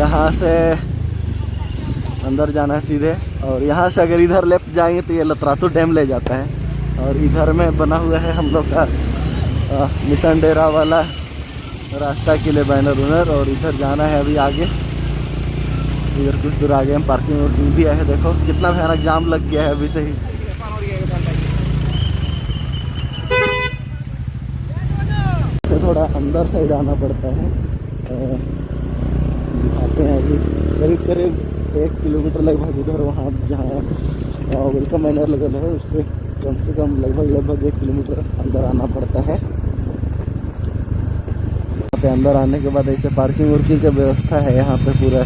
यहाँ से अंदर जाना है सीधे, और यहाँ से अगर इधर लेफ्ट जाएंगे तो ये लतरातू डैम ले जाता है। और इधर में बना हुआ है हम लोग का मिशन डेरा वाला रास्ता के लिए बैनर उनर। और इधर जाना है अभी आगे, इधर कुछ दूर आगे हम पार्किंग वार्किंग दिया है। देखो कितना भयानक जाम लग गया है अभी से ही। से थोड़ा अंदर साइड आना पड़ता है। दिखाते हैं अभी करीब करीब 1 किलोमीटर लगभग उधर, वहाँ जहाँ वेलकम बैनर लगल है उससे कम से कम लगभग 1 किलोमीटर अंदर आना पड़ता है। यहाँ पे अंदर आने के बाद ऐसे पार्किंग वार्किंग की व्यवस्था है यहाँ पे पूरा।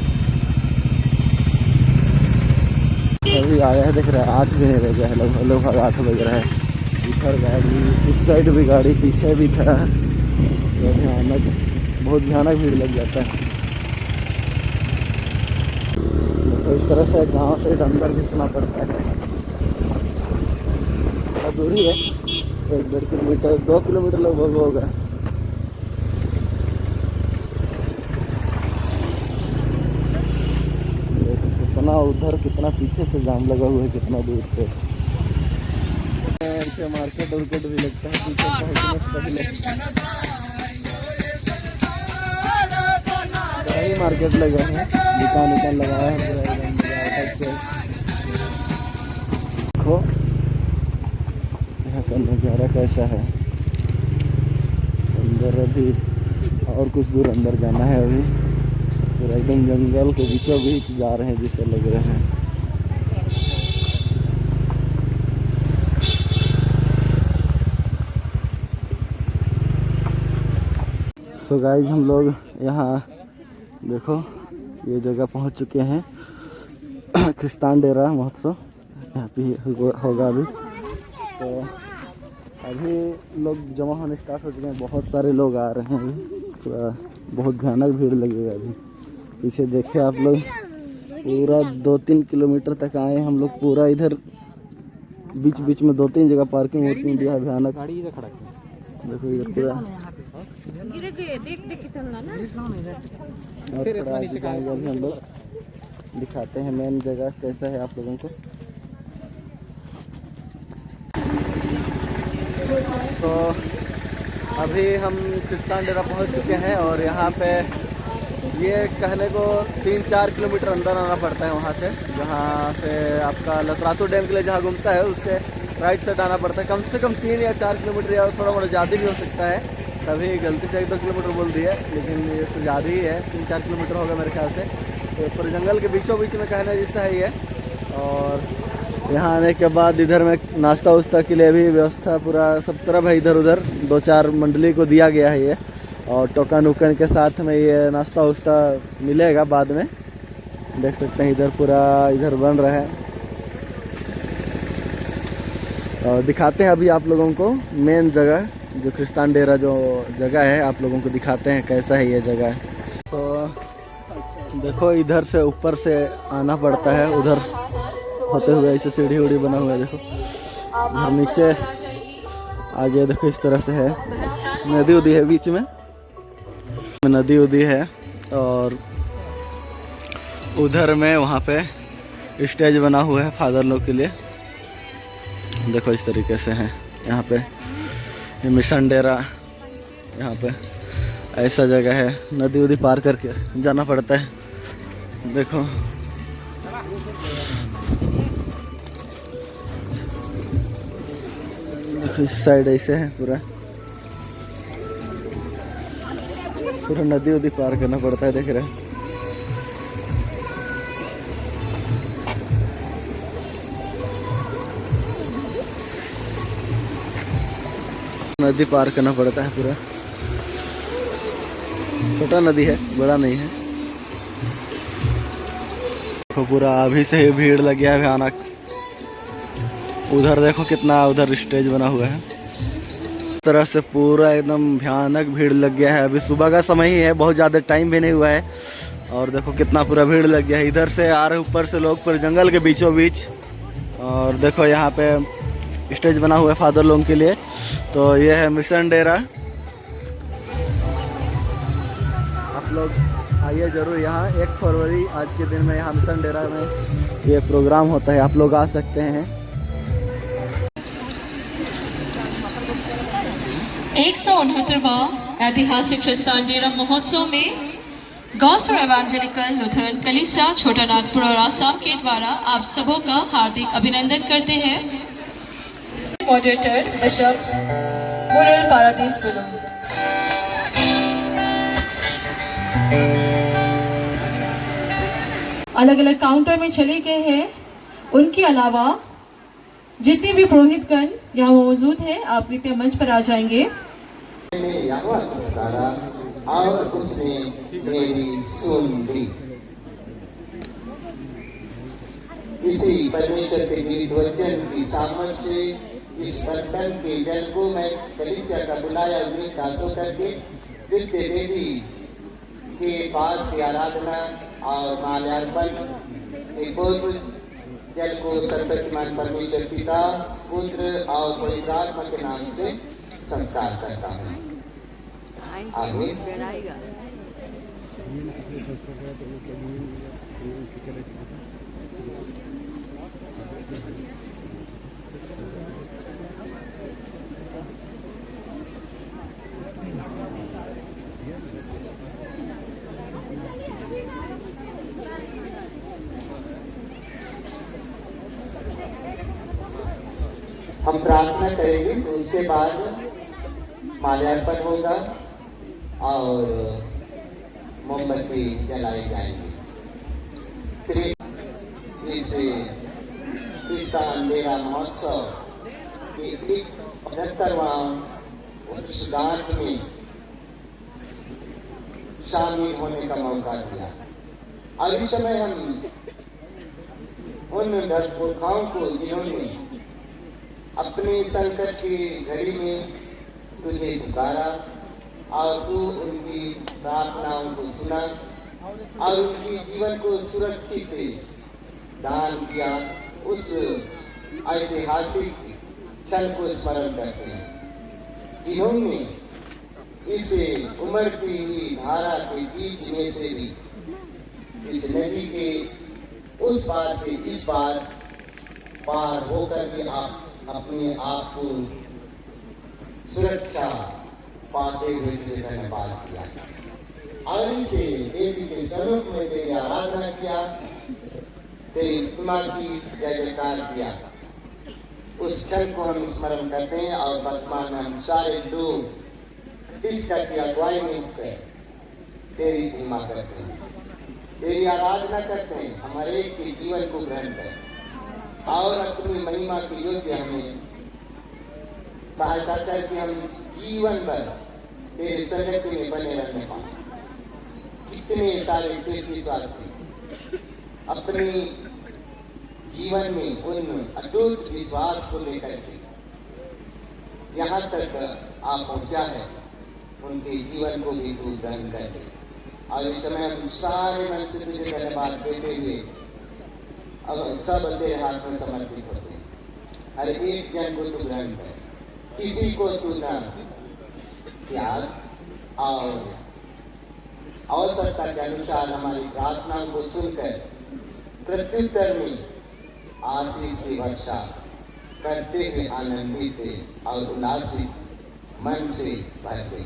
अभी आया है, देख रहा है 8 भी नहीं रह गया है, लगभग 8 बज रहा है। इधर गाड़ी, इस साइड भी गाड़ी, पीछे भी था। तो भयानक, बहुत भयानक भीड़ लग जाता है। तो इस तरह से गांव से अंदर घुसना पड़ता है। थोड़ा दूरी है, 1-1.5 किलोमीटर, 2 किलोमीटर लगभग होगा। कितना उधर, कितना पीछे से जाम लगा हुआ है, कितना दूर से। ऐसे मार्केट उर्केट भी लगता है पीछे पहुँचने से मार्केट लगा है, दुकान लगाया है पूरा एकदम। देखो यहाँ का नज़ारा कैसा है। अंदर अभी और कुछ दूर अंदर जाना है, अभी पूरा एकदम जंगल के बीचों बीच जा रहे हैं जिससे लग रहे हैं। सो गाइज हम लोग यहाँ देखो ये जगह पहुँच चुके हैं, क्रिस्तान डेरा महोत्सव यहाँ पे होगा अभी। तो अभी लोग जमा होने स्टार्ट हो चुके हैं, बहुत सारे लोग आ रहे हैं अभी, पूरा बहुत भयानक भीड़ लगेगा अभी। पीछे देखे आप लोग, पूरा 2-3 किलोमीटर तक आए हम लोग। पूरा इधर बीच बीच में 2-3 जगह पार्किंग वार्किंग दिया है भयानक। देखो इधर पूरा, और थोड़ा आगे जाएंगे अभी हम लोग, दिखाते हैं मेन जगह कैसा है आप लोगों को। तो अभी हम क्रिस्तान डेरा पहुंच चुके हैं, और यहाँ पे ये कहने को 3-4 किलोमीटर अंदर आना पड़ता है वहाँ से, जहाँ से आपका लतरातू डैम के लिए जहाँ घूमता है उससे राइट साइड आना पड़ता है। कम से कम 3 या 4 किलोमीटर, या थोड़ा मोड़ा ज़्यादा भी हो सकता है। तभी गलती से 1-2 किलोमीटर बोल दिया, लेकिन ये तो ज़्यादा ही है, 3-4 किलोमीटर होगा मेरे ख्याल से। तो पूरे जंगल के बीचों बीच में कहने जैसा है ये। और यहाँ आने के बाद इधर में नाश्ता वास्ता के लिए भी व्यवस्था पूरा सब तरफ है। इधर उधर 2-4 मंडली को दिया गया है ये, और टोकन वोकन के साथ में ये नाश्ता वास्ता मिलेगा बाद में। देख सकते हैं इधर पूरा इधर बन रहा है। और दिखाते हैं अभी आप लोगों को मेन जगह, जो क्रिस्तान डेरा जो जगह है, आप लोगों को दिखाते हैं कैसा है ये जगह। तो देखो इधर से ऊपर से आना पड़ता है, उधर होते हुए ऐसे सीढ़ी उड़ी बना हुआ है। देखो इधर नीचे आगे देखो इस तरह से है, नदी उदी है बीच में, नदी उदी है। और उधर में वहाँ पे स्टेज बना हुआ है फादर लोग के लिए। देखो इस तरीके से है यहाँ पे ये मिशन डेरा। यहाँ पे ऐसा जगह है, नदी उदी पार करके जाना पड़ता है। देखो देखो इस साइड ऐसे है, पूरा पूरा नदी उदी पार करना पड़ता है। देख रहे हैं नदी पार करना पड़ता है पूरा। छोटा नदी है, बड़ा नहीं है। तो पूरा अभी से ही भीड़ लग गया है भयानक। उधर देखो कितना, उधर स्टेज बना हुआ है। इस तरह से पूरा एकदम भयानक भीड़ लग गया है। अभी सुबह का समय ही है, बहुत ज़्यादा टाइम भी नहीं हुआ है। और देखो कितना पूरा भीड़ लग गया है। इधर से आ रहे ऊपर से लोग, पूरे जंगल के बीचों बीच। और देखो यहाँ पे स्टेज बना हुआ है फादर लोगों के लिए। तो ये है मिशन डेरा। आप लोग आइए ज़रूर यहाँ 1 फरवरी आज के दिन में यहाँ मिशन डेरा में ये प्रोग्राम होता है, आप लोग आ सकते हैं। 169वां ऐतिहासिक क्रिस्तान डेरा महोत्सव में गॉस और एवेंजेलिकल लुथरन कलीसिया छोटा नागपुर और आसाम के द्वारा आप सबों का हार्दिक अभिनंदन करते हैं। मॉडरेटर बिशप मुरल पारादीस बुलू। अलग अलग काउंटर में चले गए हैं। उनके अलावा जितने भी पुरोहितगण यहाँ मौजूद हैं, आप कृपया मंच पर आ जाएंगे। और उसने मेरी सुन ली। इसी परमेश्वर के जीवित वचन की सामर्थ्य इस बर्तन के जल को मैं कलीसिया का बुलाया हुए दासों करके कृत्य वेदी के पास की आराधना और माल्यार्पण पूर्व जल को सर्वशक्तिमान परमेश्वर पिता पुत्र और पवित्र आत्मा के नाम से संस्कार करता हूँ। आमीन। हम प्रार्थना करेंगे तो उसके बाद माल्यार्पण होगा और मोमबत्ती जलाई जाएंगी। फिर इस क्रिस्तान डेरा महोत्सव के 75वां वर्षगांठ में शामिल होने का मौका दिया। और इस समय हम उन पुरखाओं को जिन्होंने अपने संकट की घड़ी में तुझे पुकारा और तू उनकी प्रार्थनाओं को सुना और उनके जीवन को सुरक्षित दान किया, उस ऐतिहासिक क्षण को स्मरण करते हैं। इन्होंने इस उमड़ती हुई धारा के बीच में से भी इस नदी के उस पार से इस पार पार होकर के आप अपने आप को सुरक्षा पाते हुए तुझे धन्यवाद किया और इसे वेदी के स्वरूप में तेरी आराधना किया, तेरी महिमा की जय जयकार किया। उस क्षण को हम स्मरण करते हैं और वर्तमान हम सारे लोग इसका की अगुवाई में तेरी महिमा करते हैं, तेरी आराधना करते हैं। हमारे के जीवन को ग्रहण कर और अपनी महिमा की योग्य हमें सहायता करके हम जीवन भर तेरे संगति में बने रहने पाए। कितने सारे विश्वासी अपने जीवन में उन अटूट विश्वास को लेकर के यहाँ तक आप पहुँचा है, उनके जीवन को भी तू ग्रहण कर दे। और इस समय हम सारे मन से तुझे धन्यवाद देते हुए अब सब तेरे हाथ में समर्पित होते हैं। हर एक जन को तू ग्रहण कर, किसी को तू न त्याग और आवश्यकता के अनुसार हमारी प्रार्थनाओं को सुनकर प्रत्युत्तर में आशीष की वर्षा करते हुए आनंदित और उल्लासित मन से भरते।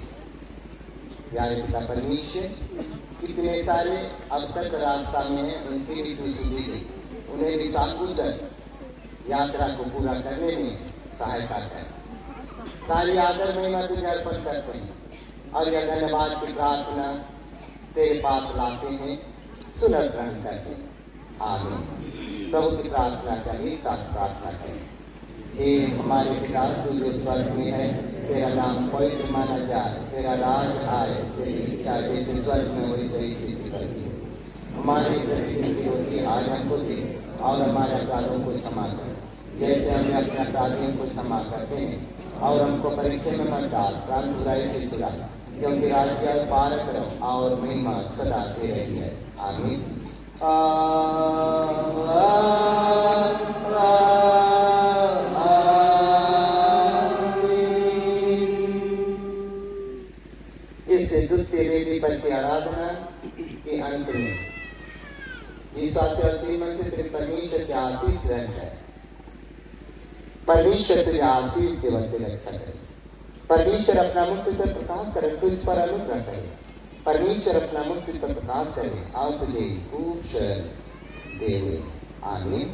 प्यारे पिता परमेश्वर, कितने सारे अब तक रास्ता में हैं, उनकी भी तू सुधी गई, उन्हें भी साकुशल यात्रा को पूरा करने में सहायता कर। सारी आदर महिमा तुझे अर्पण करते हैं और यह धन्यवाद की प्रार्थना तेरे पास लाते हैं, सुनर ग्रहण करते हैं। आमीन। प्रभु की प्रार्थना से हम एक साथ प्रार्थना करें। हे हमारे पिता तू जो स्वर्ग में है, तेरा नाम पवित्र माना जाए, तेरा राज आए, तेरी इच्छा जैसे स्वर्ग में वैसे ही पृथ्वी पर भी। हमारी प्रतिदिन की रोटी आज हमको दे और हमारे अपराधों को क्षमा कर जैसे हमने अपने अपराधियों को क्षमा करते हैं, और हमको परीक्षा में मत डाल, प्राण बुराई से छुड़ा, क्योंकि राज्य पारक और महिमा सदा तेरी है। आमीन। इस द्वितीय वेदी पर की आराधना की विश्वास और तीन मन से तेरे परमेश्वर के आशीष रहता है। परमेश्वर तुझे आशीष के बदले रखा करे। परमेश्वर अपना मुख तुझ पर प्रकाश करे, तुझ पर अनुग्रह करे। परमेश्वर अपना मुख तुझ पर प्रकाश करे और तुझे भूषण देवे। आमीन।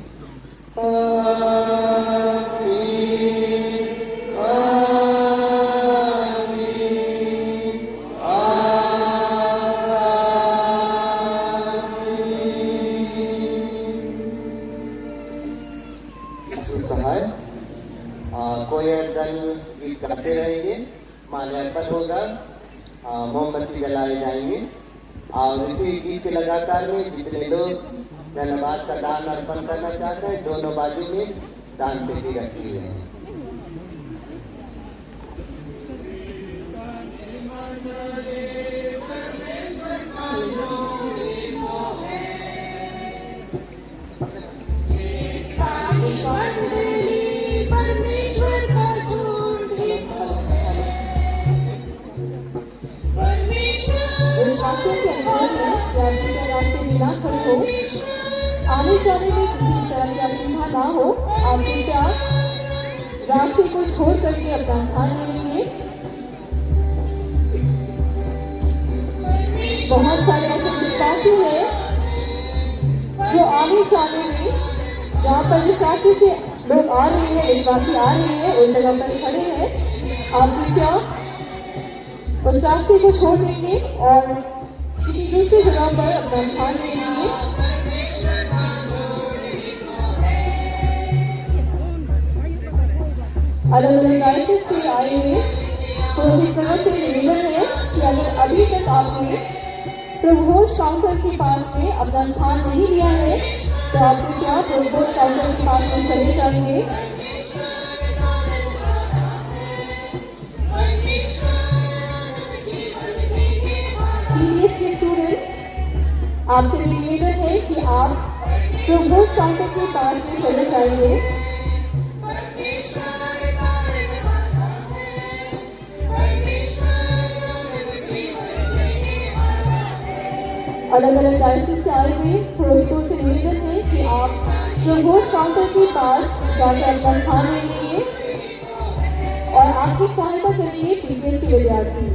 कोयल दल गीत गाते रहेंगे, माल्यार्पण होगा, मोमबत्ती जलाए जाएंगे और इसी गीत के लगातार में जितने लोग धन्यवाद का दान अर्पण करना चाहते हैं दोनों बाजू में दान पेटी रखी हुई है। आने जाने में किसी तरह की असुविधा ना हो, आप कृपया रास्ते को छोड़ करके अपना स्थान ले लीजिए। बहुत सारे ऐसे विश्वासी हैं जो आने जाने में जहाँ पर विश्वासी से लोग आ रहे हैं, विश्वासी आ रहे हैं, उस जगह पर खड़े हैं। आप कृपया उस रास्ते को छोड़ देंगे और किसी दूसरी जगह पर अपना स्थान ले लेंगे। अलग अलग राज्य से आए हुए पुरोहित से निवेदन है कि अगर अभी तक आपने प्रभुभोज काउंटर के पास में अपना स्थान नहीं लिया है तो आप कृपया प्रभुभोज काउंटर के पास में चले जाएंगे। प्लीज स्टूडेंट्स, आपसे निवेदन है कि आप प्रभुभोज काउंटर के पास में चले जाएंगे। अलग अलग राज्यों से आए हुए पुरोहितों से निवेदन है कि आप प्रभुभोज काउंटर के पास जाकर अपना स्थान ले लीजिए और आपकी सहायता करेंगे पीपीएससी विद्यार्थी।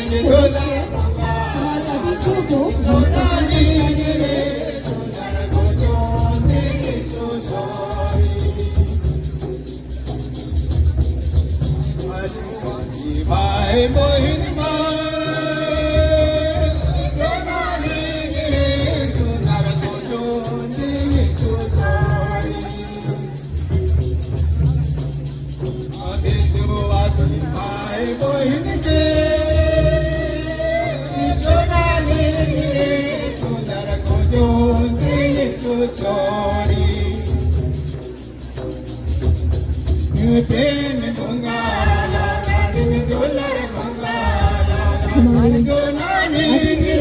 हमारे अतिथियों को हमारे अतिथि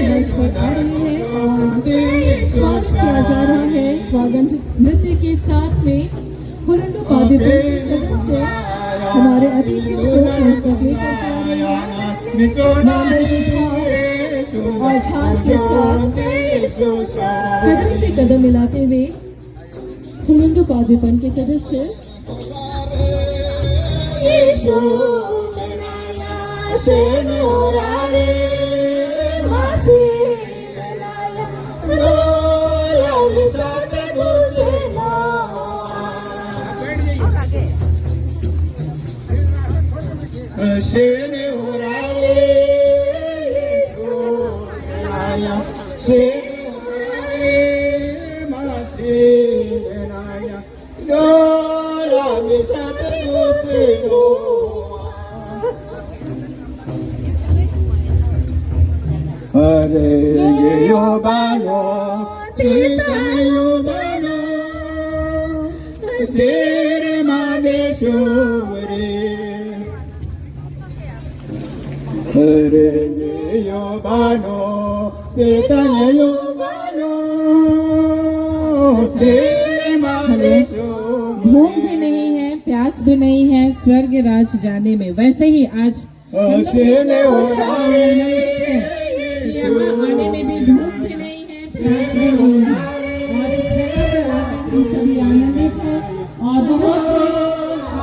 मंच पर आ रहे हैं और स्वागत किया जा रहा है। स्वागत नृत्य के साथ में हुरंडो पादुका के सदस्य हमारे अतिथियों को पुरस्कृत करते आ रहे हैं। मामले के साथ और झांझ के साथ कदम से कदम मिलाते हुए हुरंडो पादुका के सदस्य Hare yo bano, tita yo bano, sere madeshore. Hare yo bano, tita yo bano, sere madeshore. भूख भी नहीं है, प्यास भी नहीं है स्वर्ग राज जाने में। वैसे ही आज शेने हो रहे यहाँ आने में भी भूख भी नहीं है, प्यास भी नहीं है और इस जगह पर आकर हम सभी आनंदित हैं और बहुत ही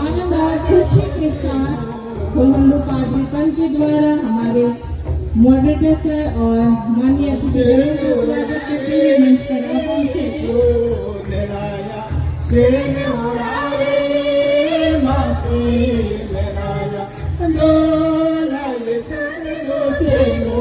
आनंद और खुशी के साथ हुरंडो पादुका के द्वारा हमारे मॉडरेटर सर और माननीय अतिथिगणों का स्वागत करते हुए मंच पर आ पहुंचे। शेने हो रहे मासी लेनाया लोला ये शेनो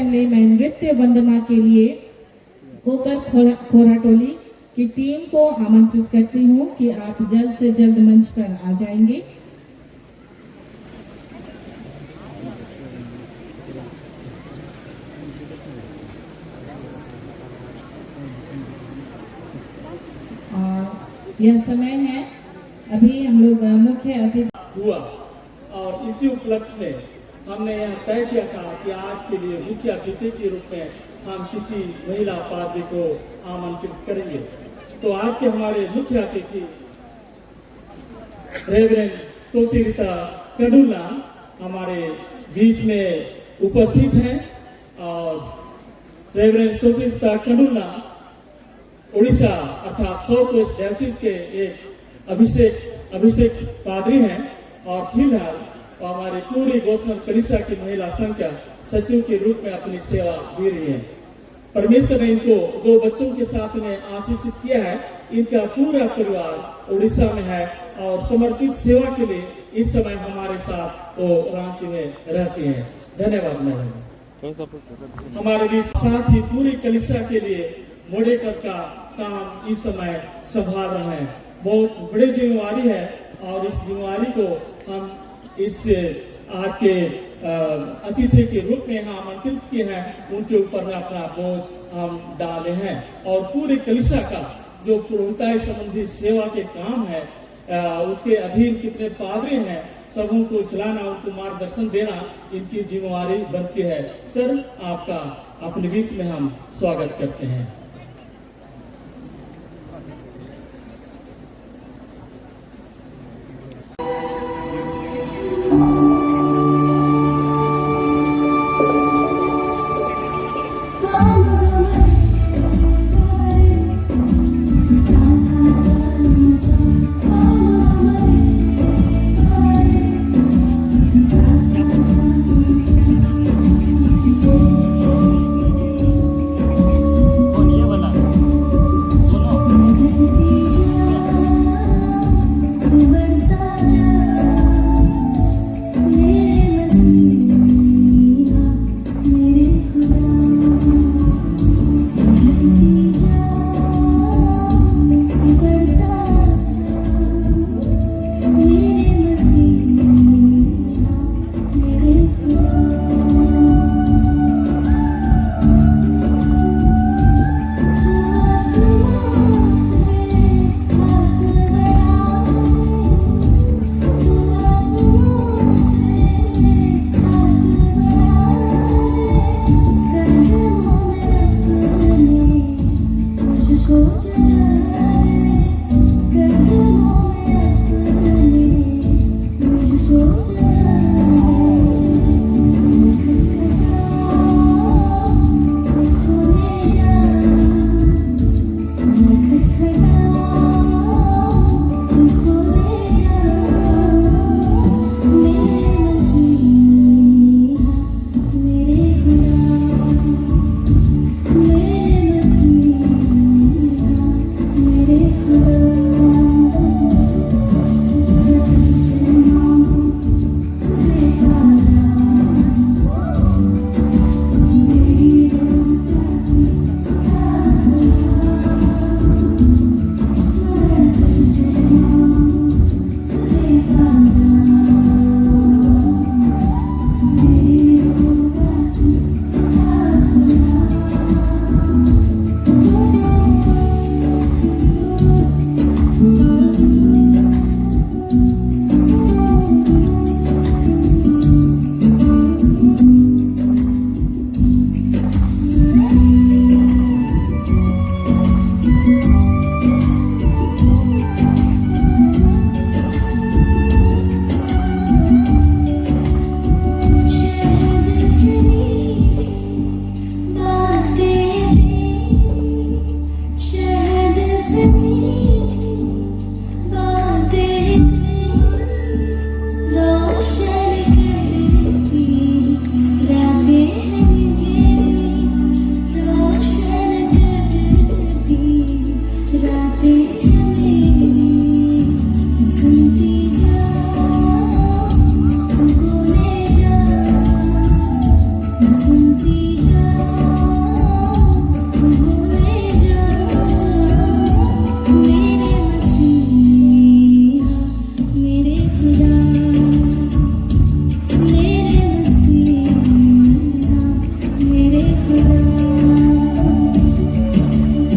पहले मैं नृत्य वंदना के लिए कोकर खोरा टोली की टीम को आमंत्रित करती हूँ कि आप जल्द से जल्द मंच पर आ जाएंगे। और यह समय है, अभी हम लोग मुख्य अतिथि हुआ और इसी उपलक्ष्य में हमने यह तय किया था कि आज के लिए मुख्य अतिथि के रूप में हम किसी महिला पादरी को आमंत्रित करेंगे। तो आज के हमारे मुख्य अतिथि रेवरेंड सुशीलिता कंडुला हमारे बीच में उपस्थित हैं और रेवरेंड सुशीलिता कंडुला उड़ीसा अर्थात साउथ वेस्ट डायोसिस के एक अभिषेक पादरी हैं और फिलहाल हमारे पूरी गोस्वामी कलीसिया की महिला संघ का सचिव के रूप में अपनी सेवा दे रही है। परमेश्वर ने इनको 2 बच्चों के साथ में आशीषित किया है। इनका पूरा परिवार उड़ीसा में है और समर्पित सेवा के लिए इस समय हमारे साथ वो रांची में रहती हैं। धन्यवाद मैडम। हमारे बीच साथ ही पूरी कलीसिया के लिए मॉडरेटर का काम इस समय संभाल रहे हैं। बहुत बड़ी जिम्मेवारी है और इस जिम्मेवारी को हम इस आज के अतिथि के रूप में यहाँ आमंत्रित किए हैं। उनके ऊपर अपना बोझ हम डाले हैं और पूरे कलीसिया का जो पुरोहिताई संबंधी सेवा के काम है उसके अधीन कितने पादरी हैं सबों को चलाना, उनको मार्गदर्शन देना इनकी जिम्मेवारी बनती है। सर, आपका अपने बीच में हम स्वागत करते हैं।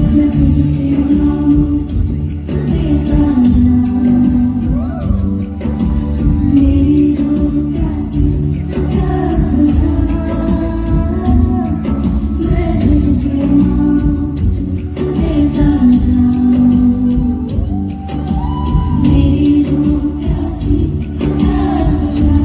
मैं तुझसे मांगू देता जा, मेरी रूह प्यासी प्यास बुझा। मैं तुझसे मांगू देता जा, मेरी रूह प्यासी प्यास बुझा।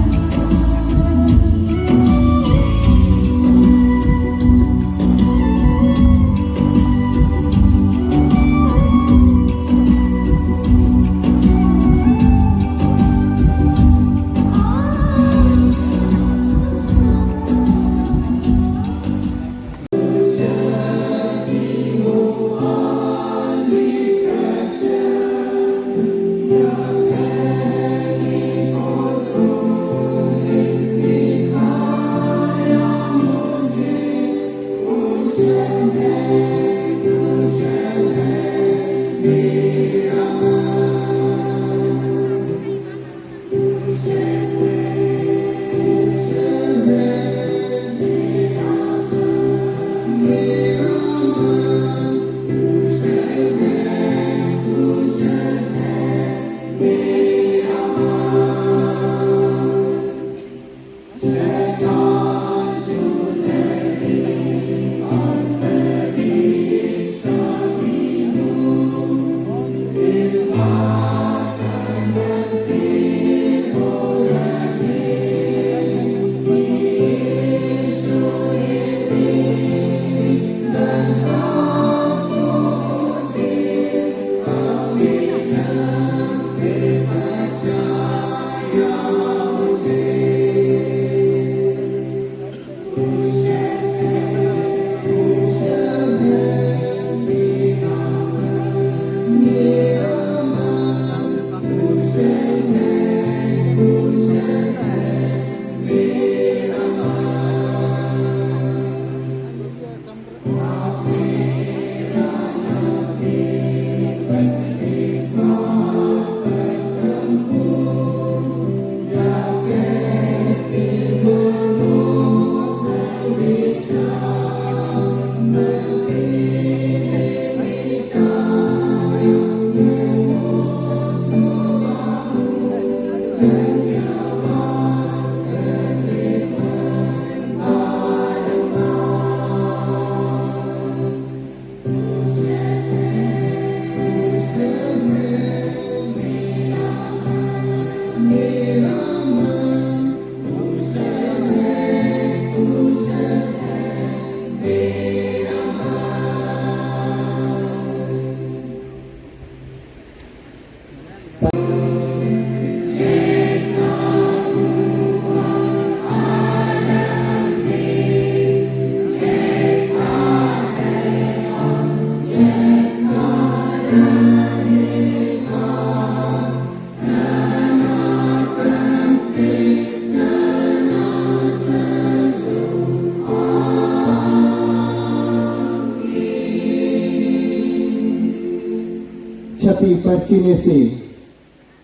छपी पर्ची में से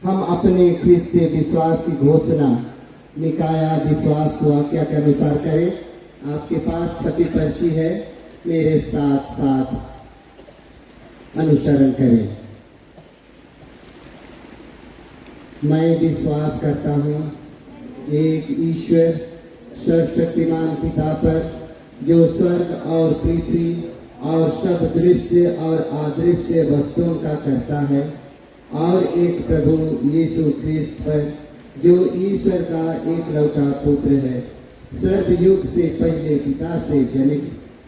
हम अपने ख्रिस्तीय विश्वास की घोषणा निकाया विश्वास वाक्य के अनुसार करें। आपके पास छपी पर्ची है, मेरे साथ साथ अनुसरण करें। मैं विश्वास करता हूँ एक ईश्वर सर्वशक्तिमान पिता पर, जो स्वर्ग और पृथ्वी और सब दृश्य और अदृश्य वस्तुओं का करता है, और एक प्रभु यीशु ख्रिस्त पर, जो ईश्वर का एक लौटा पुत्र है, सर्वयुग से पहले पिता से जनित,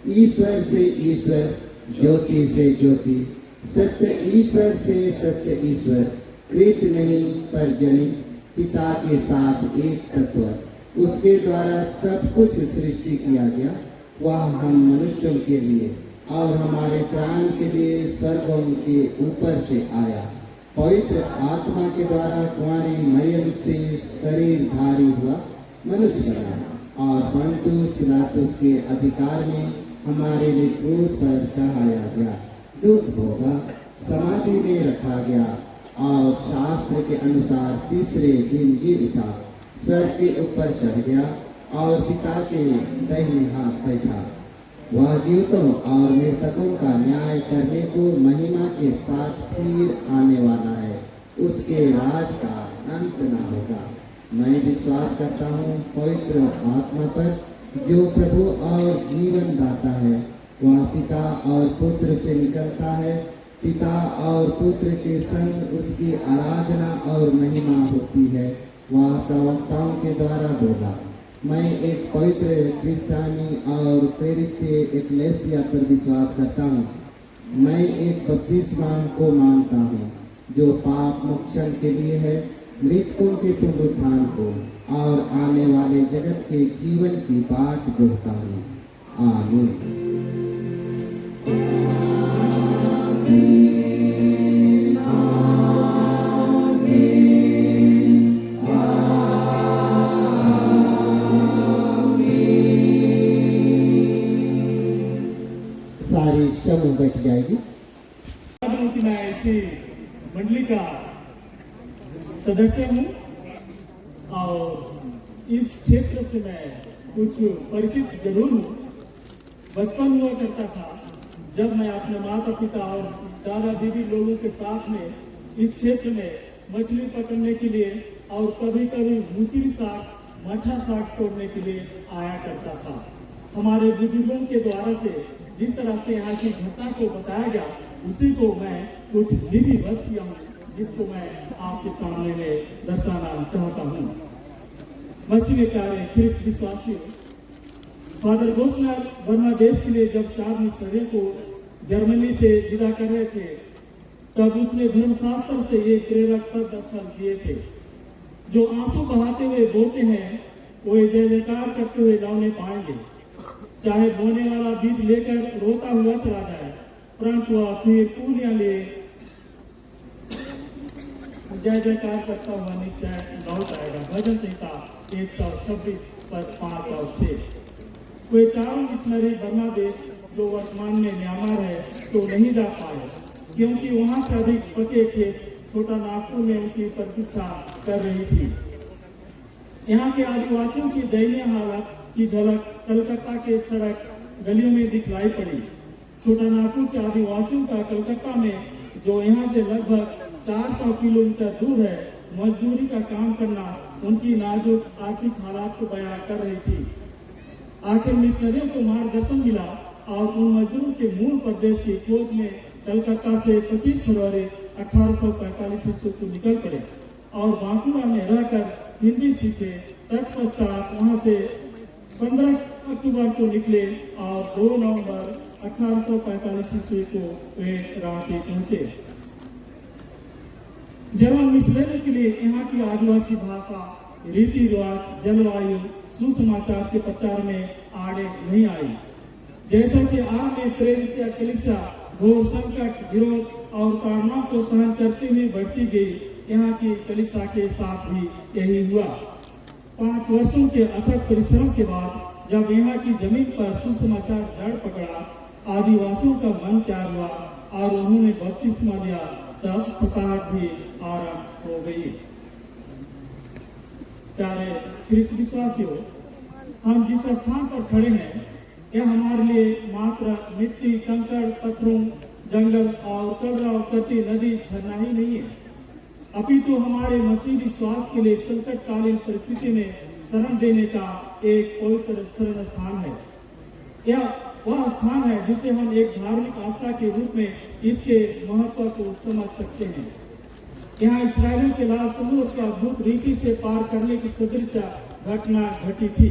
ईश्वर से ईश्वर, ज्योति से ज्योति, सत्य ईश्वर से सत्य ईश्वर, कृत नहीं पर जनित, पिता के साथ एक तत्व, उसके द्वारा सब कुछ सृष्टि किया गया। वह हम मनुष्यों के लिए और हमारे त्राण के लिए स्वर्गों के ऊपर से आया, पवित्र आत्मा के द्वारा कुंवारी मरियम से शरीरधारी हुआ, मनुष्य बना और पंतुस पिलातुस के अधिकार में हमारे लिए क्रूस पर चढ़ाया गया, दुख भोगा, समाधि में रखा गया और शास्त्र के अनुसार तीसरे दिन जी उठा, स्वर्ग के ऊपर चढ़ गया और पिता के दाहिने हाथ बैठा। वह जीवितों और मृतकों का न्याय करने को महिमा के साथ फिर आने वाला है। उसके राज का अंत न होगा। मैं विश्वास करता हूँ पवित्र आत्मा पर, जो प्रभु और जीवन दाता है। वह पिता और पुत्र से निकलता है। पिता और पुत्र के संग उसकी आराधना और महिमा होती है। वह प्रवक्ताओं के द्वारा बोला। मैं एक पवित्र क्रिस्तानी और प्रेरित के एक्लेसिया पर विश्वास करता हूँ। मैं एक बपतिस्मा को मानता हूँ जो पाप मोक्षण के लिए है, मृतकों के पुनरुत्थान को और आने वाले जगत के जीवन की बाट जोहता हूँ। आमीन। सारी समूह बैठ जाएगी। कि मैं ऐसी मंडली का सदस्य हूँ और इस क्षेत्र से मैं कुछ परिचित जरूर हूँ। बचपन हुआ करता था जब मैं अपने माता पिता और दादा दीदी लोगों के साथ में इस क्षेत्र में मछली पकड़ने के लिए और कभी कभी मुचरी साग, मठा साग तोड़ने के लिए आया करता था। हमारे बुजुर्गों के द्वारा से जिस तरह से यहाँ की घटना को बताया गया, उसी को मैं कुछ लिपिबद्ध किया हूँ, जिसको मैं आपके सामने में दर्शाना चाहता हूँ। मसीह में प्यारे ख्रिस्त विश्वासियों, फादर गोस्नर बर्मा देश के लिए जब 4 मिशनरियों को जर्मनी से विदा कर रहे थे, तब उसने धर्मशास्त्र से ये प्रेरक पद स्थल दिए थे। जो आंसू बहाते हुए बोते हैं, वो जय जयकार करते हुए लौने पाएंगे। चाहे बोने वाला बीज लेकर रोता हुआ चला जाए, परंतु वह फिर पूर्णिया ले जय जयकार करता हुआ निश्चय लौट आएगा। भजन संहिता 126 पद 5 और 6। वे 4 मिशनरी बर्मा देश जो वर्तमान में म्यांमार है तो नहीं जा पाए, क्योंकि वहां से अधिक पके खेत छोटा नागपुर में उनकी प्रतीक्षा कर रही थी। यहाँ के आदिवासियों की दयनीय हालत की झलक कलकत्ता के सड़क गलियों में दिखलाई पड़ी। छोटा नागपुर के आदिवासियों का कलकत्ता में, जो यहाँ से लगभग 400 किलोमीटर दूर है, मजदूरी का काम करना उनकी नाजुक आर्थिक हालात को बयां कर रही थी। आखिर मिशनरियों को मार्गदर्शन मिला और उन मजदूरों के मूल प्रदेश की खोज में कलकत्ता से 25 फरवरी 1845 ईस्वी को निकल पड़े और बांकुड़ा में रहकर हिंदी सीखे। तत्पश्चात वहां से 15 अक्टूबर को निकले और 2 नवंबर 1845 ईस्वी को वे रांची पहुंचे। जर्मन मिशनरी के लिए यहाँ की आदिवासी भाषा, रीति रिवाज, जलवायु, सुसमाचार के प्रचार में आड़े नहीं आई। जैसा कि आर में प्रेरित कलीसिया घोर संकट, विरोध और ताड़ना को सहन करते हुए बढ़ती गई, यहाँ की कलीसिया के साथ भी यही हुआ। 5 वर्षों के अथक परिश्रम के बाद जब यहाँ की जमीन पर सुसमाचार जड़ पकड़ा, आदिवासियों का मन तैयार हुआ और उन्होंने बपतिस्मा लिया, तब सताहट भी आरंभ हो गई। प्यारे ख्रिस्त विश्वासियों, हम जिस स्थान पर खड़े हैं, यह हमारे लिए मात्र मिट्टी, कंकड़, पत्थरों, जंगल और कब्र करती नदी झरना ही नहीं है, अपितु हमारे मसीह विश्वास के लिए संकटकालीन परिस्थिति में शरण देने का एक पवित्र शरण स्थान है। यह वह स्थान है जिसे हम एक धार्मिक आस्था के रूप में इसके महत्व को समझ सकते हैं। यहाँ इस्राएलियों के लाल समुद्र का अद्भुत रीति से पार करने की सदृश घटना घटी थी।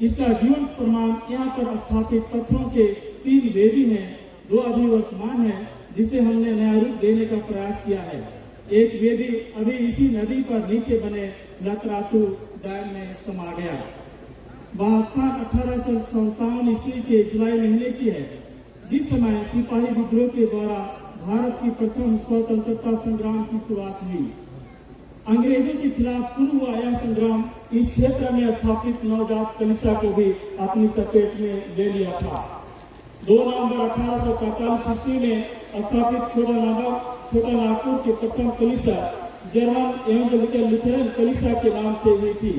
इसका जीवन प्रमाण यहाँ पर स्थापित पत्थरों के 3 वेदी हैं, 2 अभी वर्तमान है, जिसे हमने नया रूप देने का प्रयास किया है। एक वेदी अभी इसी नदी पर नीचे बने लतरातू डैम में समा गया। बात 1857 ईस्वी के जुलाई महीने की है, जिस समय सिपाही विद्रोह के द्वारा भारत की प्रथम स्वतंत्रता संग्राम की शुरुआत हुई। अंग्रेजों के खिलाफ शुरू हुआ यह संग्राम इस क्षेत्र में स्थापित नवजात कलीसिया को भी अपनी चपेट में ले लिया था। 2 नवंबर 1845 ईस्वी में स्थापित छोटा नागपुर के प्रथम कलीसिया जर्मन एवं लुथेरन कलीसिया के नाम से हुई थी।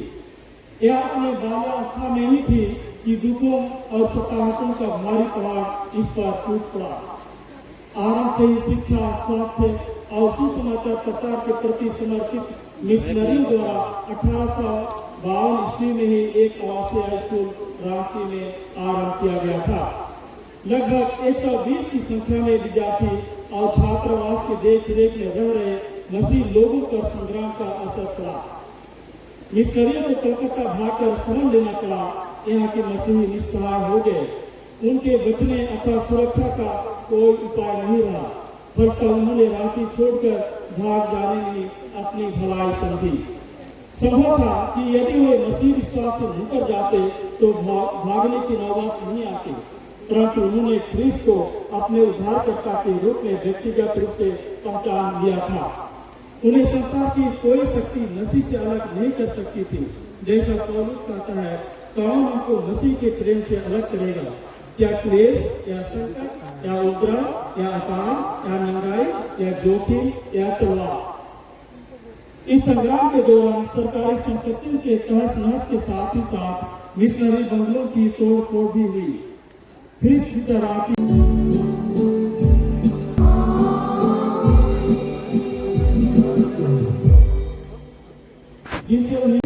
यह अपने बाल्यावस्था में ही थी कि दुखों और सताहटों का भारी पहाड़ इस पर टूट पड़ा। आराम से ही शिक्षा, स्वास्थ्य और सुसमाचार प्रचार के प्रति समर्पित मिशनरियों द्वारा 1852 ईस्वी में ही एक आवासीय हाई स्कूल रांची में आरंभ किया गया था। लगभग 120 की संख्या में विद्यार्थी और छात्रावास के देख रेख में रह रहे मसीह लोगों पर संग्राम का असर पड़ा। मिशनरियों को कलकत्ता भागकर शरण लेना पड़ा। यहाँ के मसीही निस्सहाय हो गए। उनके बचने अथवा सुरक्षा का कोई उपाय नहीं रहा। फलतः उन्होंने रांची छोड़कर भाग जाने में अपनी भलाई समझी। संभव था कि यदि वे मसीह विश्वास से मुकर जाते तो भागने की नौबत नहीं आती, परंतु उन्होंने ख्रीस्त को अपने उद्धारकर्ता के रूप में व्यक्तिगत रूप से पहचान लिया था। उन्हें संसार की कोई शक्ति मसीह से अलग नहीं कर सकती थी। जैसा पौलुस कहता है, कौन हमको मसीह के प्रेम से अलग करेगा? क्या क्लेश या संकट या उपद्रव या अकाल या नंगाई या जोखिम या तलवार। इस संग्राम के दौरान सरकारी संपत्तियों के तहस नहस के साथ ही साथ मिशनरी बंगलों की तोड़ फोड़ भी हुई। ख्रीस्त रांची जिनसे उन्हें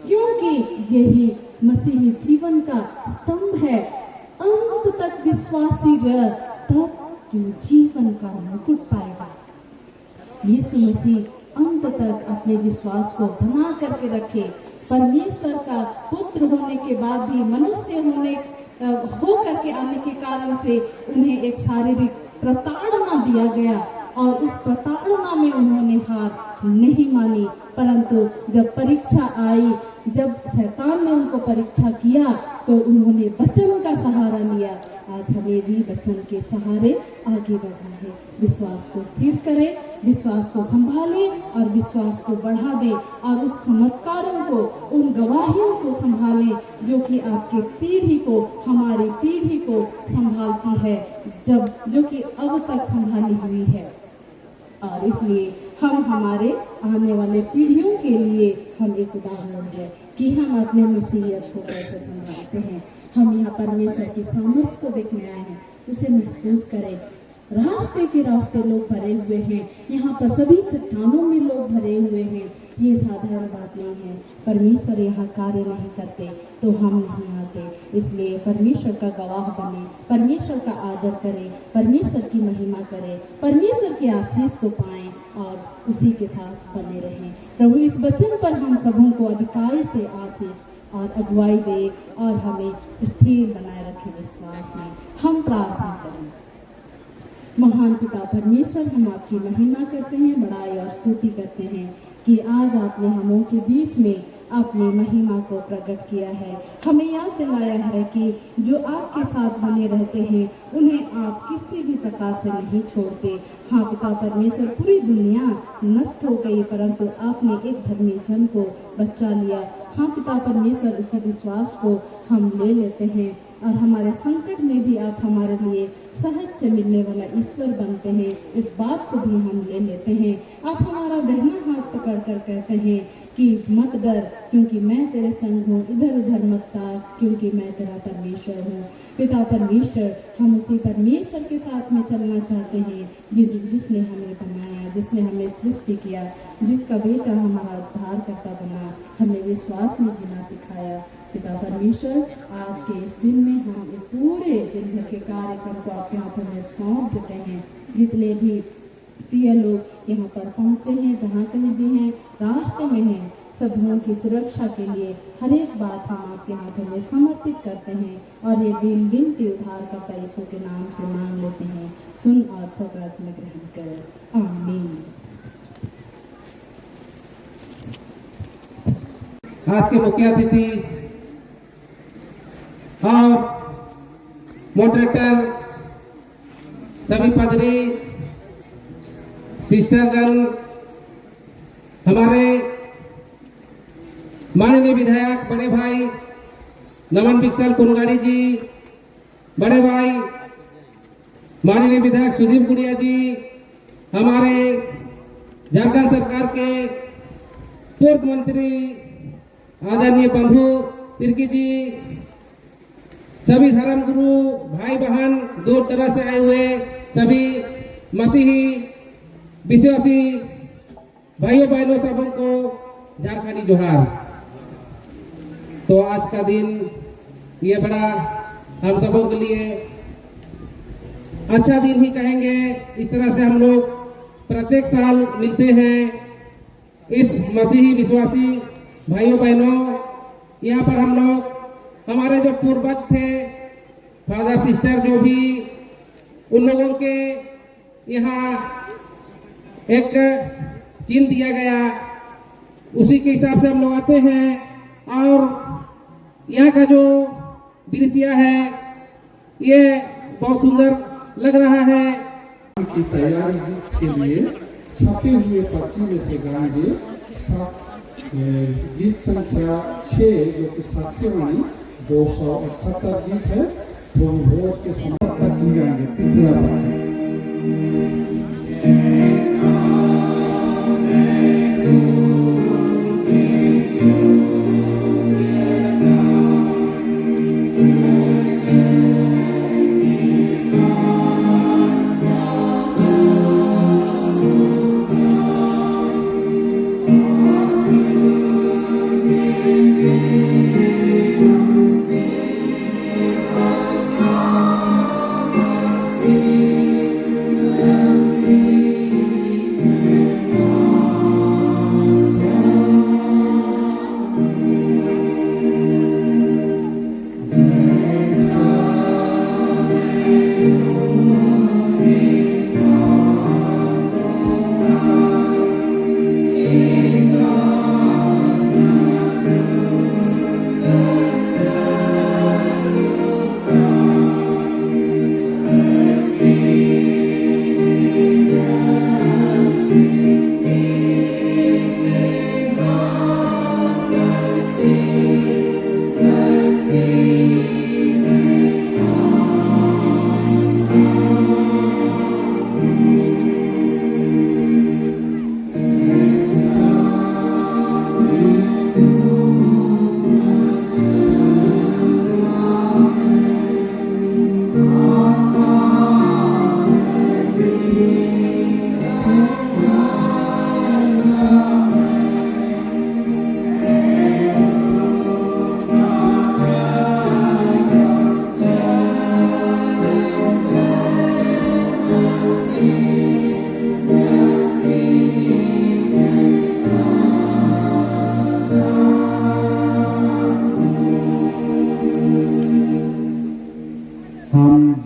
क्योंकि यही मसीही जीवन का स्तंभ है। अंत तक विश्वासी रह, तब तू जीवन का मुकुट पाएगा। यीशु मसीह अंत तक अपने विश्वास को बना करके रखे। परमेश्वर का पुत्र होने के बाद भी मनुष्य हो करके आने के कारण से उन्हें एक शारीरिक प्रताड़ना दिया गया और उस प्रताड़ना में उन्होंने हार नहीं मानी, परंतु जब परीक्षा आई, जब शैतान ने उनको परीक्षा किया तो उन्होंने वचन का सहारा लिया। आज हमें भी वचन के सहारे आगे बढ़ना है। विश्वास को स्थिर करें, विश्वास को संभालें और विश्वास को बढ़ा दें और उस चमत्कारों को, उन गवाहियों को संभालें जो कि आपके पीढ़ी को, हमारी पीढ़ी को संभालती है, जो कि अब तक संभाली हुई है। और इसलिए हम हमारे आने वाले पीढ़ियों के लिए हम एक उदाहरण है कि हम अपने मसीहियत को कैसे संभालते हैं। हम यहाँ परमेश्वर की सामर्थ को देखने आए हैं, उसे महसूस करें। रास्ते के रास्ते लोग भरे हुए हैं, यहाँ पर सभी चट्टानों में लोग भरे हुए हैं। ये साधारण बात नहीं है। परमेश्वर यहाँ कार्य नहीं करते तो हम नहीं आते। इसलिए परमेश्वर का गवाह बने, परमेश्वर का आदर करें, परमेश्वर की महिमा करें, परमेश्वर की आशीष को पाएं और उसी के साथ बने रहें। प्रभु इस वचन पर हम सबों को अधिकार से आशीष और अगुवाई दे और हमें स्थिर बनाए रखे विश्वास में। हम प्रार्थना करें। महान पिता परमेश्वर, हम आपकी महिमा करते हैं, बड़ाई और स्तुति करते हैं कि आज आपने हमों के बीच में अपनी महिमा को प्रकट किया है। हमें याद दिलाया है कि जो आपके साथ बने रहते हैं उन्हें आप किसी भी प्रकार से नहीं छोड़ते। हाँ पिता परमेश्वर, पूरी दुनिया नष्ट हो गई परंतु आपने एक धर्मी जन को बचा लिया। हाँ पिता परमेश्वर, उसी विश्वास को हम ले लेते हैं और हमारे संकट में भी आप हमारे लिए सहज से मिलने वाला ईश्वर बनते हैं। इस बात को भी हम ले लेते हैं। आप हमारा दाहिना हाथ पकड़ कर कहते हैं कि मत डर क्योंकि मैं तेरे संग हूँ, इधर उधर मत ताक क्योंकि मैं तेरा परमेश्वर हूँ। पिता परमेश्वर, हम उसी परमेश्वर के साथ में चलना चाहते हैं जिसने हमें बनाया, जिसने हमें सृष्टि किया, जिसका बेटा हमारा उद्धारकर्ता बना, हमें विश्वास में जीना सिखाया। पिता परमेश्वर, आज के इस दिन में हम इस पूरे दिन भर के कार्यक्रम को आपके हाथों में सौंप देते हैं। जितने भी प्रिय लोग यहाँ पर पहुँचे हैं, जहाँ कहीं भी हैं, रास्ते में हैं, सबों की सुरक्षा के लिए हर एक बात हम आपके हाथों में समर्पित करते हैं और ये दिन विनती उद्धारकर्ता यीशु के नाम से मांग लेते हैं। सुन और सब राज में ग्रहण कर, आमीन। आज के मुख्य अतिथि और मॉडरेटर, सभी पादरी, सिस्टरगण, हमारे माननीय विधायक बड़े भाई नमन बिक्सल कुनगाड़ी जी, बड़े भाई माननीय विधायक सुदीप गुड़िया जी, हमारे झारखंड सरकार के पूर्व मंत्री आदरणीय बंधु तिर्की जी, सभी धर्म गुरु भाई बहन, दूर दराज से आए हुए सभी मसीही विश्वासी भाइयों बहनों सबों को झारखंडी जोहार। तो आज का दिन ये बड़ा हम सबों के लिए अच्छा दिन ही कहेंगे। इस तरह से हम लोग प्रत्येक साल मिलते हैं। इस मसीही विश्वासी भाइयों बहनों, यहाँ पर हम लोग हमारे जो पूर्वज थे, फादर सिस्टर जो भी, उन लोगों के यहाँ एक चिन्ह दिया गया, उसी के हिसाब से हम लोग आते हैं और यहाँ का जो दृश्य है ये बहुत सुंदर लग रहा है। की तैयारी के लिए छपे हुए पर्ची में से गाएंगे गीत संख्या 6 जो कि साक्ष्यवाणी 278 गीत है। तो भोज के समाप्त तक गाएंगे। तीसरा पाठ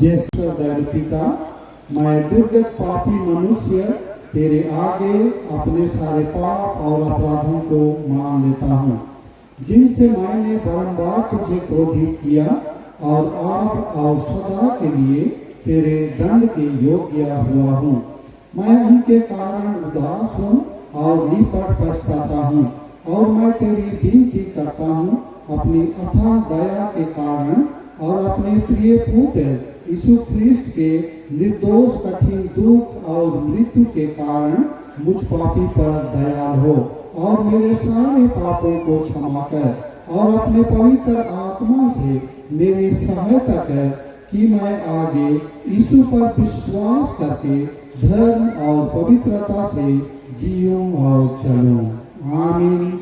जैसा दयालु पिता, मैं दुर्गत पापी मनुष्य तेरे आगे अपने सारे पाप और अपराधों को मान लेता हूँ, जिनसे मैंने बारंबार तुझे क्रोधित किया और अब और सदा के लिए तेरे दंड के योग्य हुआ हूँ। मैं उनके कारण उदास हूँ और निपट पछताता हूँ, और मैं तेरी विनती करता हूँ अपनी अथाह दया के कारण और अपने प्रिय पुत्र यीशु ख्रिस्त के निर्दोष कठिन दुख और मृत्यु के कारण मुझ पापी पर दयाल हो और मेरे सारे पापों को क्षमा कर और अपने पवित्र आत्मा से मेरी सहायता कर कि मैं आगे यीशु पर विश्वास करके धर्म और पवित्रता से जीऊं और चलूं। आमीन।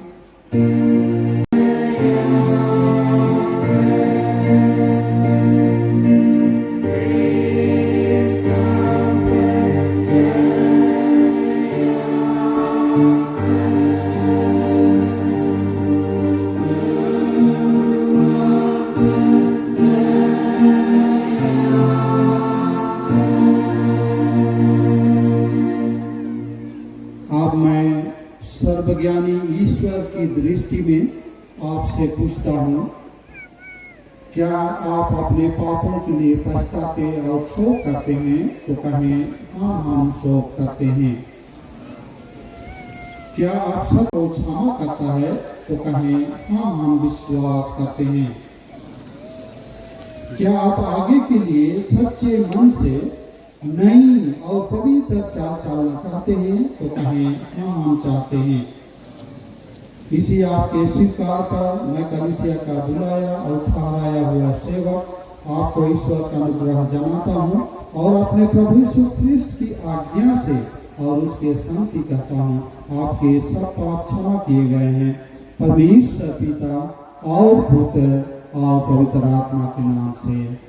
अब मैं सर्वज्ञानी ईश्वर की दृष्टि में आपसे पूछता हूँ, क्या आप अपने पापों के लिए पछताते और शोक करते हैं? तो कहें हाँ, हम शोक करते हैं। क्या आप सबको क्षमा करता है? तो कहें हाँ, हम विश्वास करते हैं। क्या आप आगे के लिए सच्चे मन से नई और पवित्र चाल चलना चाहते हैं? तो कहें हाँ, हम चाहते हैं। इसी आपके स्वीकार पर मैं कलीसिया का बुलाया और ठहराया हुआ सेवक आपको ईश्वर का अनुग्रह जनाता हूँ और अपने प्रभु यीशु ख्रिस्त की आज्ञा से और उसके शांति कहता हूँ, आपके सब पाप क्षमा किए गए हैं परमेश्वर पिता और पुत्र और पवित्र आत्मा के नाम से।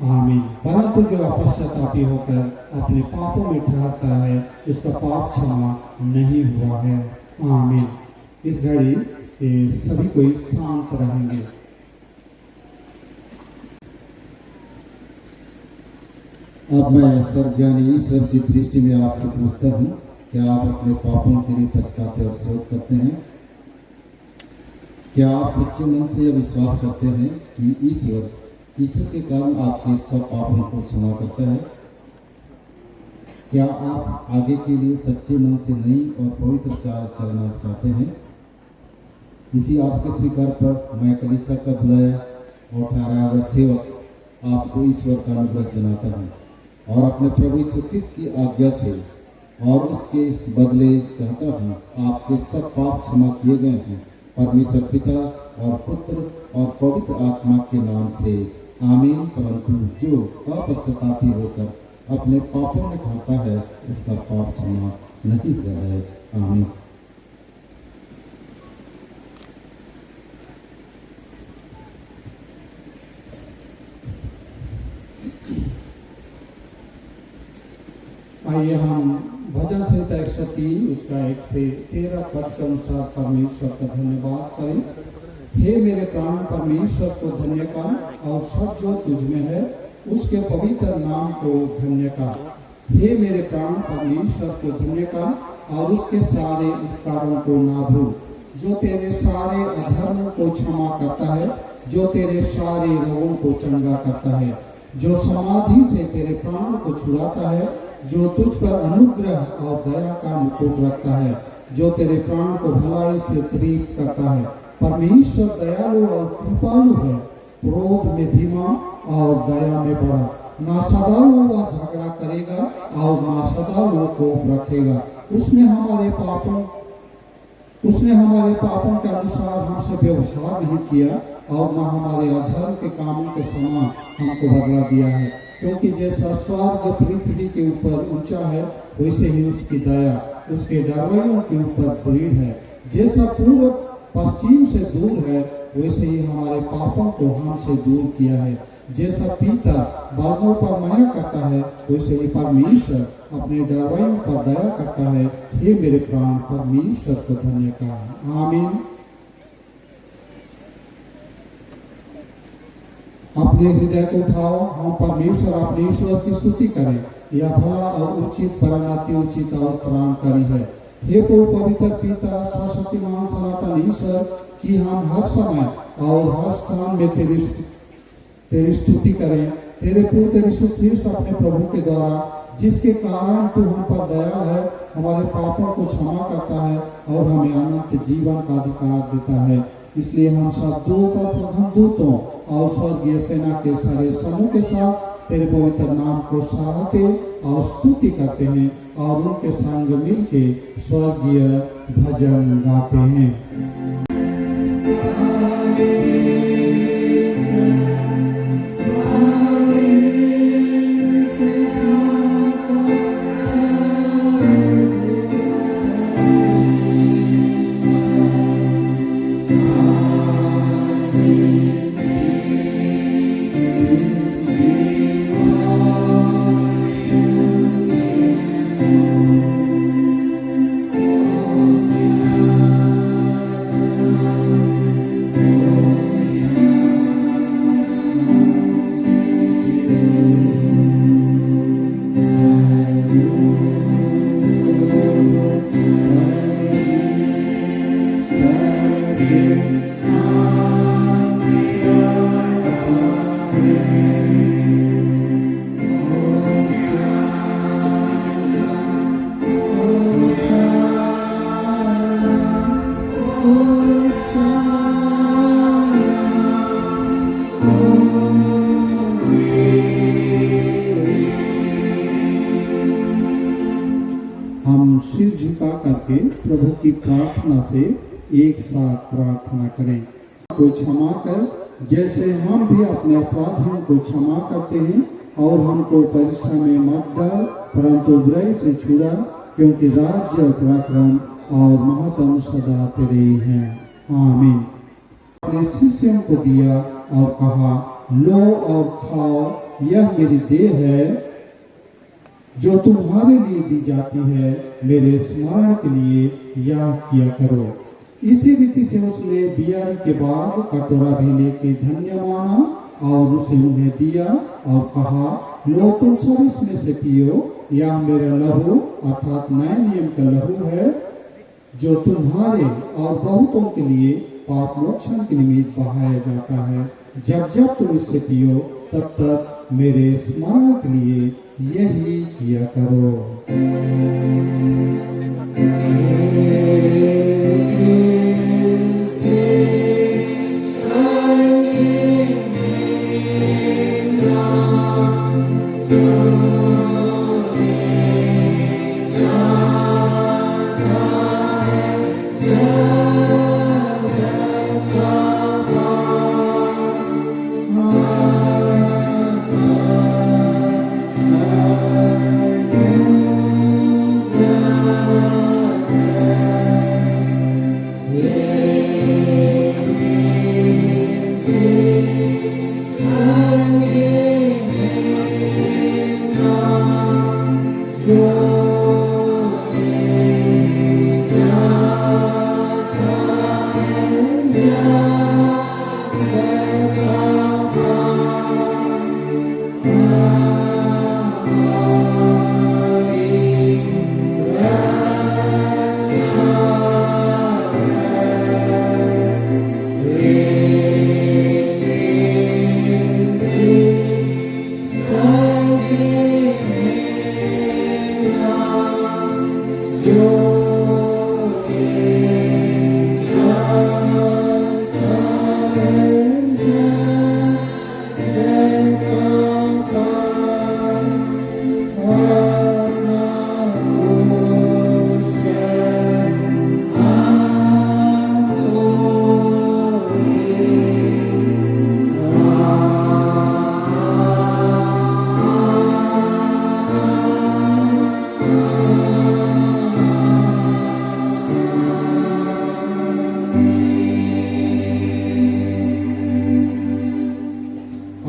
आमीन। परंतु जो अपश्चातापी होकर अपने पापों में ठहरता है, उसका पाप क्षमा नहीं हुआ है। आमीन। इस घड़ी सभी कोई शांत रहेंगे। अब मैं सर्वज्ञानी ईश्वर की दृष्टि में आपसे पूछता हूँ, क्या आप अपने पापों के लिए पछताते और शोक करते हैं? क्या आप सच्चे मन से यह विश्वास करते हैं कि ईश्वर के कारण आपके सब पापों को क्षमा करता है? क्या आप आगे के लिए सच्चे मन से नई और पवित्र चाल चलना चाहते हैं? इसी आपके स्वीकार पर मैं कलीसिया का बुलाया और ठहराया हुआ सेवक आपको ईश्वर का अनुग्रह जनाता हूँ और अपने प्रभु यीशु ख्रिस्त की आज्ञा से और उसके बदले कहता हूँ, आपके सब पाप क्षमा किए गए हैं परमेश्वर पिता और पुत्र और पवित्र आत्मा के नाम से। आमीन। परंतु जो अपश्चातापी होकर अपने पापों में ठहरता है, उसका पाप क्षमा नहीं हुआ है। आमीन। आइए हम भजन संहिता 103 उसका 1 से 13 पद के अनुसार परमेश्वर का धन्यवाद करें। हे मेरे प्राण परमेश्वर को धन्य का और सब जो तुझ में है उसके पवित्र नाम को धन्य का। हे मेरे प्राण परमेश्वर को धन्य का और उसके सारे उपकारों को ना भूल, जो तेरे सारे अधर्मों को क्षमा करता है, जो तेरे सारे रोगों को चंगा करता है, जो समाधि से तेरे प्राण को छुड़ाता है, जो तुझ पर अनुग्रह और दया का मुकुट रखता है, जो तेरे प्राण को भलाई से तृप्त करता है। परमेश्वर दयालु और कृपालु है, क्रोध में धीमा और दया में बड़ा। ना सदाओं वह झगड़ा करेगा और ना सदाओं को रखेगा। उसने हमारे पापों के अनुसार हमसे व्यवहार नहीं किया और न हमारे अधर्म के कामों के समान हमको बदला दिया है। क्योंकि जैसा स्वर्ग पृथ्वी के ऊपर ऊंचा है, वैसे ही उसकी दया उसके डरवैयों के ऊपर दृढ़ है। जैसा पूर्व पश्चिम से दूर है, वैसे ही हमारे पापों को हमसे दूर किया है। जैसा पिता बालकों पर माया करता है, वैसे ही परमेश्वर अपने डरवैयों पर दया करता है। हे मेरे प्राण परमेश्वर को धन्य का। आमीन। अपने हृदय को उठाओ, हम परमेश्वर अपने ईश्वर की स्तुति करें। यह भला और उचित, परम उचित और त्राणकारी है। हे प्रभु पवित्र पिता, सर्वशक्तिमान सनातन ईश्वर, कि हम हर समय और हर स्थान में तेरी स्तुति करें। तेरे पुत्र यीशु ख्रिस्ट अपने प्रभु के द्वारा, जिसके कारण तू हम पर दया है, हमारे पापों को क्षमा करता है और हमें अनंत जीवन का अधिकार देता है। इसलिए हम सब दूतों, प्रधान दूतों और स्वर्गीय सेना के सारे समूह के साथ तेरे पवित्र नाम को सराहते और स्तुति करते हैं और उनके संग मिलके स्वर्गीय भजन गाते हैं। हम सिर झुका करके प्रभु की प्रार्थना से एक साथ प्रार्थना करें। को क्षमा कर, जैसे हम भी अपने अपराधियों को क्षमा करते हैं, और हमको परीक्षा में मत डाल, परंतु बुराई से छुड़ा, क्योंकि राज्य, पराक्रम और महत्व सदा तेरे ही हैं। आमीन। अपने शिष्यों को दिया और कहा, लो और खाओ, यह मेरी देह है जो तुम्हारे लिए दी जाती है। मेरे स्मरण के लिए यह किया करो। इसी रीति से उसने बियारी के बाद कटोरा भी लेके धन्य माना और उसे उन्हें दिया और कहा, लो तुम सब इसमें से पियो, यह मेरा लहू अर्थात नए नियम का लहू है, जो तुम्हारे और बहुतों के लिए पाप मोक्षण के निमित्त बहाया जाता है। जब जब तुम इससे पियो, तब तक मेरे स्मरण के लिए यही किया करो।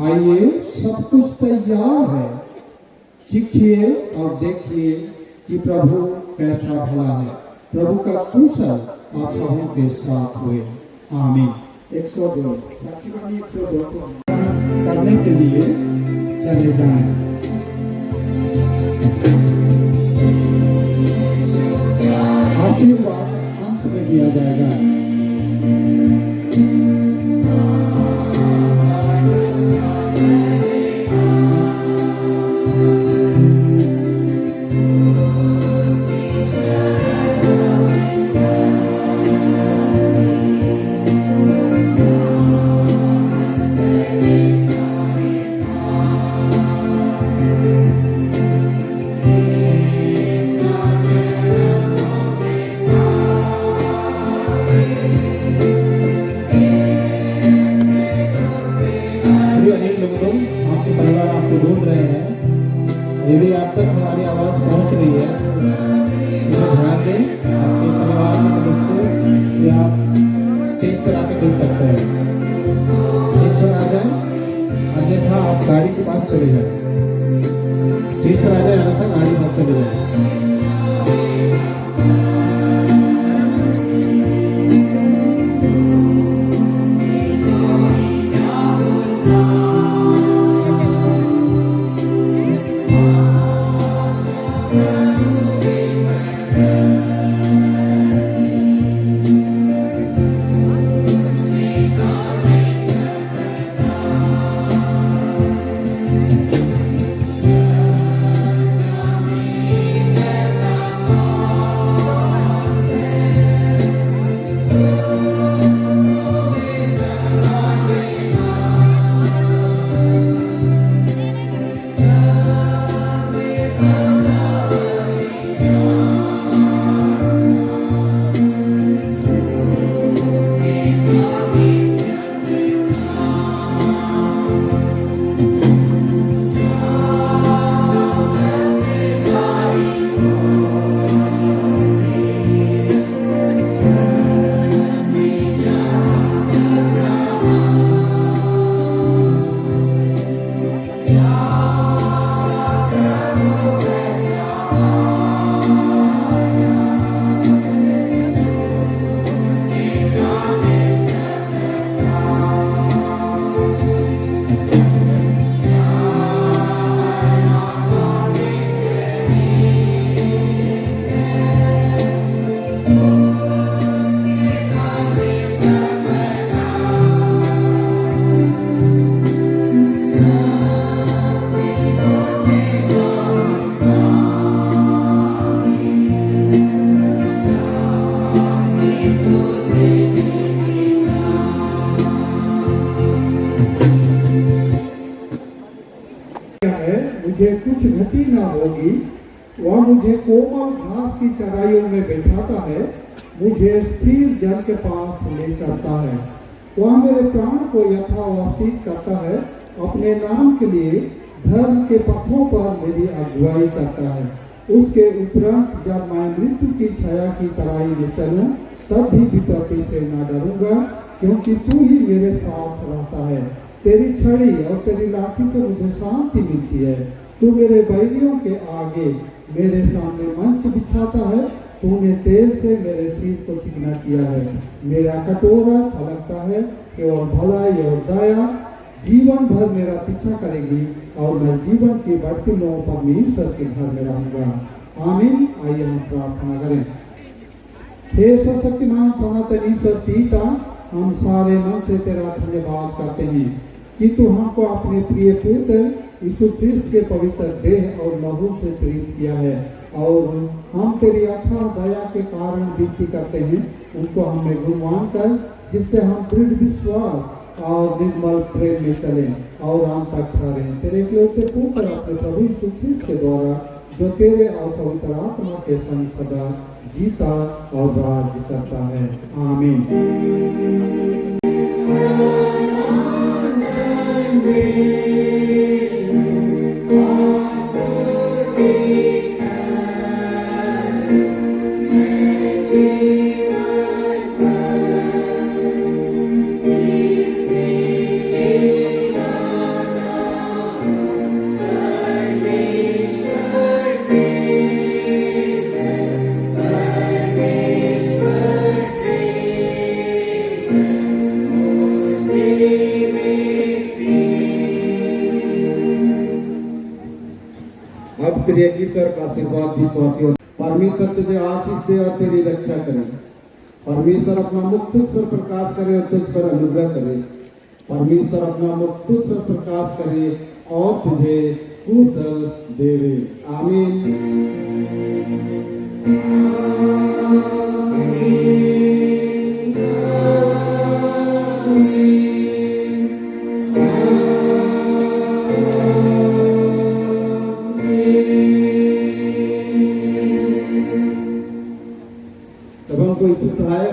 आइए, सब कुछ तैयार है, सीखिए और देखिए कि प्रभु कैसा भला है। प्रभु का कुशल आप सबों के साथ हुए। आमीन। 102 साक्षीवाणी 102 करने के लिए चले जाएं। आशीर्वाद अंत में दिया जाएगा। श्री अनिल लुंगडुम, आपके परिवार आपको ढूंढ रहे हैं। यदि आप तक हमारी आवाज़ पहुंच रही है तो ध्यान दें, आपके परिवार के सदस्य से आप स्टेज पर आके मिल सकते हैं। स्टेज पर आ जाएं, अन्यथा आप गाड़ी के पास चले जाएं। स्टेज पर आ जाएं, अन्यथा गाड़ी के पास चले जाएं। मुझे कुछ गति न होगी। वह मुझे कोमल घास की चराइयों में बैठाता है, मुझे स्थिर जल के पास ले चलता है। वह मेरे प्राण को यथावस्थित करता है, अपने नाम के लिए धर्म के पथों पर मेरी अगुवाई करता है। उसके उपरांत जब मैं मृत्यु की छाया की तराई में चलूं, तब भी विपत्ति से न डरूंगा, क्योंकि तू ही मेरे साथ रहता है। तेरी छड़ी और तेरी लाठी से मुझे शांति मिलती है। तू मेरे बैरियों के आगे मेरे सामने मंच बिछाता है। तूने तेल से मेरे सिर को चिकना किया है। मेरा कटोरा छलकता है, केवल भलाई और दया जीवन भर मेरा पीछा करेगी, और मैं जीवन की बढ़ती लो परमेश्वर के घर में रहूंगा। आमीन। आइए हम प्रार्थना करें। हे सर्वशक्तिमान सनातन ईश्वर पिता, हम सारे मन से तेरा धन्यवाद करते हैं कि तू हमको अपने प्रिय पुत्र यीशु क्रिस्त के पवित्र देह और लहू से प्रेरित किया है, और हम तेरी अथाह दया के कारण विनती करते हैं, उनको हमें गुणवान कर, जिससे हम दृढ़ विश्वास और निर्मल प्रेम में चलें और अंत तक ठहरे। तेरे इकलौते पुत्र अपने प्रभु यीशु क्रिस्त के द्वारा, जो तेरे और पवित्र आत्मा के संग सदा जीता और राज करता है। आमीन। प्रिय ईश्वर का आशीर्वाद विश्वासियों, परमेश्वर तुझे आशीष दे और तेरी रक्षा करे। परमेश्वर अपना मुख तुझ पर प्रकाश करे और तुझ पर अनुग्रह करे। परमेश्वर अपना मुख तुझ पर प्रकाश करे और तुझे कुशल देवे। आमीन। सब हमको यीशु सहाय।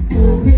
So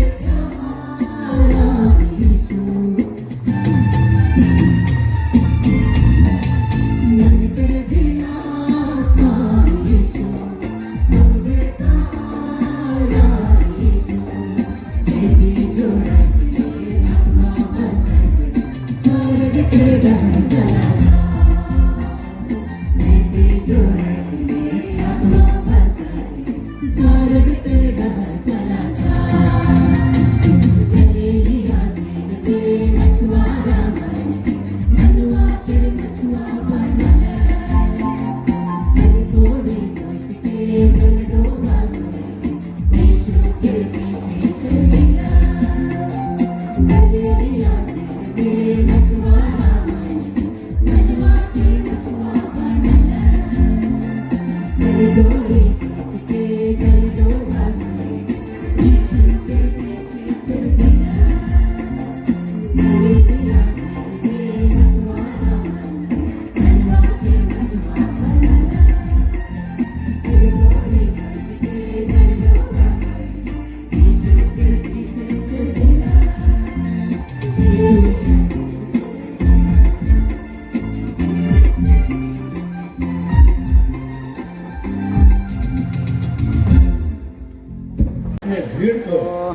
अपने भीड़ को तो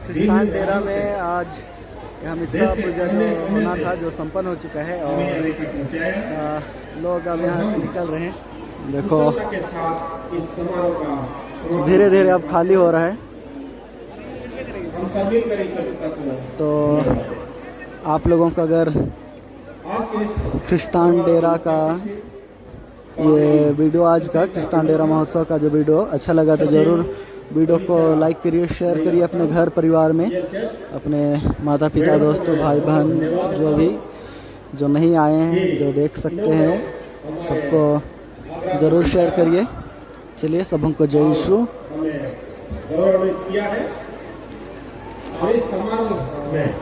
क्रिस्तान डेरा में आज यहाँ मिस्सा पूजा जो होना था जो संपन्न हो चुका है और लोग अब यहाँ से निकल रहे हैं। देखो के साथ इस समारोह का धीरे धीरे अब खाली हो रहा है। हम सभी को तो आप लोगों को अगर आपके क्रिस्तान डेरा का ये वीडियो आज का क्रिस्तान डेरा महोत्सव का जो वीडियो अच्छा लगा तो ज़रूर वीडियो को लाइक करिए, शेयर करिए अपने घर परिवार में, अपने माता पिता दोस्तों भाई बहन जो नहीं आए हैं जो देख सकते हैं सबको ज़रूर शेयर करिए। चलिए सबों को जय यीशु। गौरवित किया है और इस समारोह में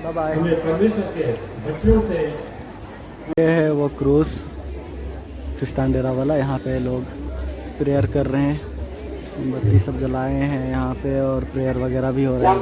बाय बाय। हमें परमेश्वर के बच्चों से ये है वो क्रूस क्रिस्तान डेरा वाला। यहाँ पे लोग प्रेयर कर रहे हैं, बत्ती सब जलाए हैं यहाँ पे और प्रेयर वगैरह भी हो रहा है।